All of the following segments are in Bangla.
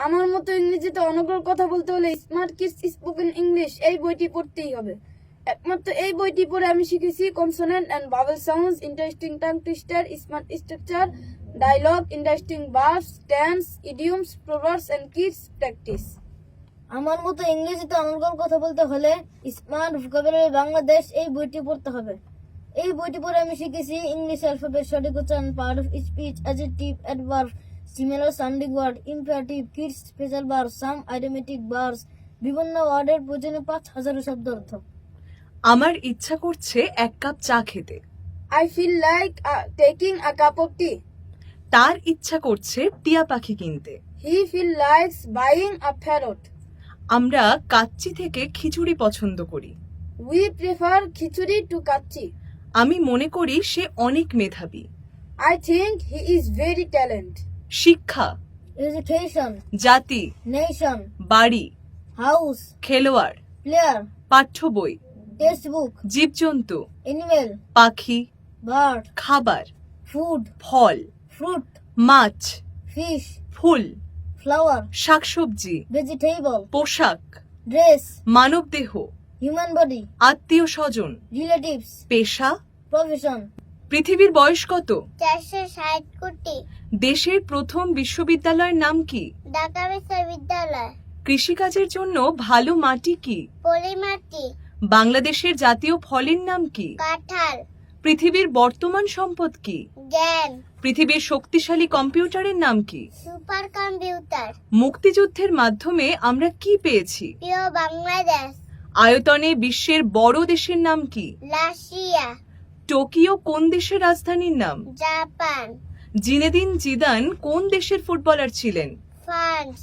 আমার মতো ইংরেজিতে অনর্গল কথা বলতে হলে স্মার্ট কিডস স্পোকেন ইংলিশ এই বইটি পড়তেই হবে। একমাত্র এই বইটি পড়ে আমি শিখেছি consonant and vowel sounds, interesting tongue twister, smart structure, dialogue, interesting verbs, tense, idioms, proverbs and kids practice. আমার মতো ইংরেজিতে অনর্গল কথা বলতে হলে স্মার্ট ভোকাবুলারি বাংলাদেশ এই বইটি পড়তে হবে। এই বইটি পড়ে আমি শিখেছি ইংলিশ অ্যালফাবেট, সঠিক উচ্চারণ, part of speech, adjective, adverb, similar sounding word, imperative, kids special verb, some identic verbs, বিভিন্ন ওয়ার্ডের প্রয়োজনে 5000 শব্দ অর্থ। আমার ইচ্ছা করছে এক কাপ চা খেতে। I feel like taking a cup of tea. তার ইচ্ছা করছে টিয়া পাখি কিনতে। He feel likes buying a parrot. আমরা কাচ্চি থেকে খিচুড়ি পছন্দ করি। We prefer khichuri to kachi. আমি মনে করি সে অনেক মেধাবী। I think he is very talented. শিক্ষা, এডুকেশন, জাতি, নেশন, বাড়ি, হাউস, খেলোয়াড়, প্লেয়ার, পাঠ্য বই, টেক্সট বুক, জীবজন্তু, এনিমেল, পাখি, বার্ড, খাবার, ফুড, ফল, ফ্রুট, মাছ, ফিশ, ফুল, ফ্লাওয়ার, শাকসবজি, ভেজিটেবল, পোশাক, ড্রেস, মানবদেহ, হিউম্যান বডি, আত্মীয় স্বজন, রিলেটিভস, পেশা। প্রফেশন। পৃথিবীর বয়স কত? 460 কোটি। দেশের প্রথম বিশ্ববিদ্যালয়ের নাম কি? ঢাকা বিশ্ববিদ্যালয়। কৃষিকাজের জন্য ভালো মাটি কি? পলিমাটি। বাংলাদেশের জাতীয় ফলের নাম কি? কাঁঠাল। পৃথিবীর বর্তমান সম্পদ কি? জ্ঞান। পৃথিবীর শক্তিশালী কম্পিউটারের নাম কি? Super computer. মুক্তিযুদ্ধের মাধ্যমে আমরা কি পেয়েছি? প্রিয় বাংলাদেশ। আয়তনে বিশ্বের বড় দেশের নাম কি? রাশিয়া। টোকিও কোন দেশের রাজধানীর নাম? জাপান। জিনেদিন জিদান কোন দেশের ফুটবলার ছিলেন? ফ্রান্স।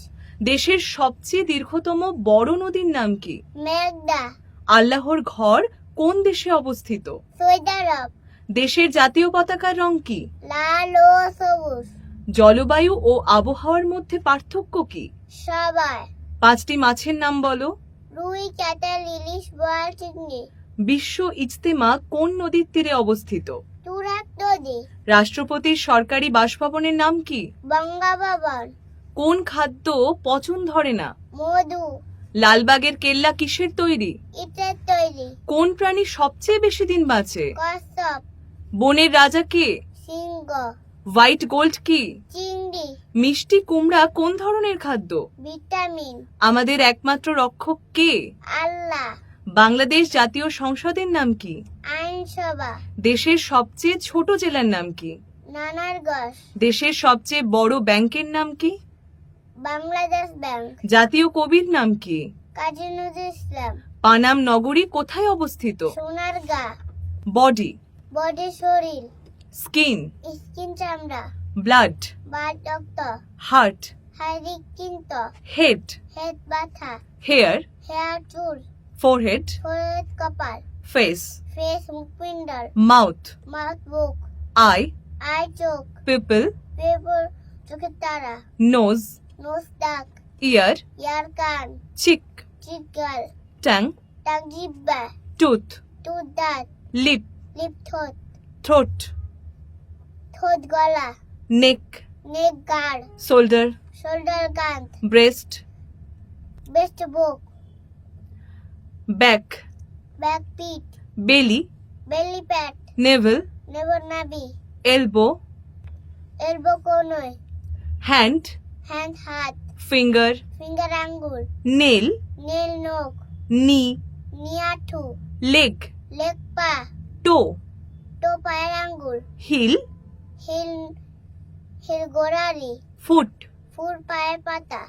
দেশের সবচেয়ে দীর্ঘতম বড় নদীর নাম কি? মেঘনা। আল্লাহর ঘর কোন দেশে অবস্থিত? সৌদি আরব। দেশের জাতীয় পতাকার রং কি? লাল ও সবুজ। জলবায়ু ও আবহাওয়ার মধ্যে পার্থক্য কি? সবাই। 5টি মাছের নাম বলো। রুই, কাতল, ইলিশ, বোয়াল, চিংড়ি। বিশ্ব ইজতেমা কোন নদীর তীরে অবস্থিত? তুরাগ নদী। রাষ্ট্রপতির সরকারি বাসভবনের নাম কি? বঙ্গভবন। কোন খাদ্য পচন ধরে না? মধু। লালবাগের কেল্লা কিসের তৈরি? ইটের তৈরি। কোন প্রাণী সবচেয়ে বেশি দিন বাঁচে? কচ্ছপ। বনের রাজা কে? সিংহ। হোয়াইট গোল্ড কি? চিংড়ি। মিষ্টি কুমড়া কোন ধরনের খাদ্য? ভিটামিন। আমাদের একমাত্র রক্ষক কে? আল্লাহ। বাংলাদেশ জাতীয় সংসদের নাম কি? আইনসভা। দেশের সবচেয়ে ছোট জেলার নাম কি? নানারগঞ্জ। দেশের সবচেয়ে বড় ব্যাংকের নাম কি? বাংলাদেশ ব্যাংক। জাতীয় কবির নাম কি? কাজী নজরুল ইসলাম। পানাম নগরী কোথায় অবস্থিত? সোনারগাঁ। বডি, বডি শরীর। স্কিন, স্কিন চামড়া। ব্লাড, বাত রক্ত। হার্ট, হৃৎপিণ্ড। হেড, হেড ব্যথা। হেয়ার, হেয়ার চুল। ফোরহেড, ফোরহেড কপাল। ফেস, ফেস মুখপিণ্ড। মাউথ, মাউথ বুক। আই, আই চোখ। পিপল, পেপর চোখের তারা। নোজ, নোজ দাগ। ইয়ার, ইয়ার কান। চিক, চিৎকার। টাং, টাং জিব্বা। টুথ, টুথ দাঁত। লিপ, লিপ ঠোঁট। থ্রোট, ঠোঁট গলা। নেক, নেক গাড়। শোল্ডার, শোল্ডার কাঁধ। ব্রেস্ট, বেস্ট বুক। ব্যাক, ব্যাক পিঠ। বেলি, বেলি প্যাট। নেভেল, নেবর নাভি। এলবো, এলবো কোনয়। হ্যান্ড, হ্যান্ড হাত। ফিঙ্গার, ফিঙ্গার আঙ্গুল। নেল, নেল নখ। নি, নিয়াঠু। লেগ, লেগ পা। টো, টো পায়ের আঙ্গুল। হিল, হিল হিল গোড়ালি। ফুট। ফুল পায়ের পাতা।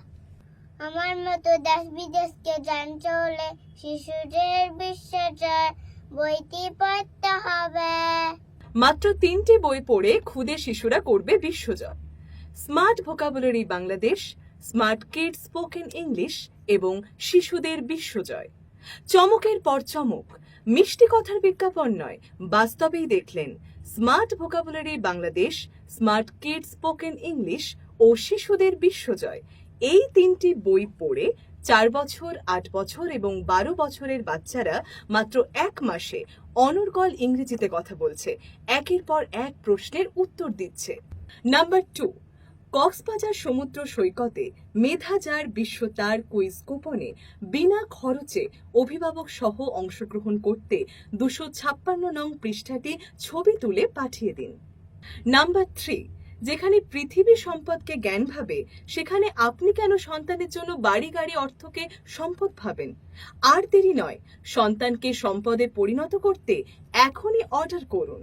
আমার মতো দেশ বিদেশকে জানতে হলে শিশুদের বিশ্বজয় বইটি পড়তে হবে। মাত্র 3টি বই পড়ে খুদে শিশুরা করবে বিশ্বজয়। Smart vocabulary Bangladesh, smart kids spoken English এবং শিশুদের বিশ্বজয়। চমকের পর চমক, মিষ্টি কথার বিজ্ঞাপন নয়, বাস্তবেই দেখলেন smart vocabulary Bangladesh, smart kids spoken English ও শিশুদের বিশ্বজয়। এই 3টি বই পড়ে 4 বছর, 8 বছর এবং 12 বছরের বাচ্চারা মাত্র 1 মাসে অনর্গল ইংরেজিতে কথা বলছে, একের পর এক প্রশ্নের উত্তর দিচ্ছে। নাম্বার 2, কক্সবাজার সমুদ্র সৈকতে মেধাজার বিশ্বতার কুইজ কুপনে বিনা খরচে অভিভাবক সহ অংশগ্রহণ করতে 256 নং পৃষ্ঠাটি ছবি তুলে পাঠিয়ে দিন। নাম্বার 3, যেখানে পৃথিবী সম্পদকে জ্ঞান ভাবে, সেখানে আপনি কেন সন্তানের জন্য বাড়ি গাড়ি অর্থকে সম্পদ ভাবেন? আর দেরি নয়, সন্তানকে সম্পদে পরিণত করতে এখনই অর্ডার করুন।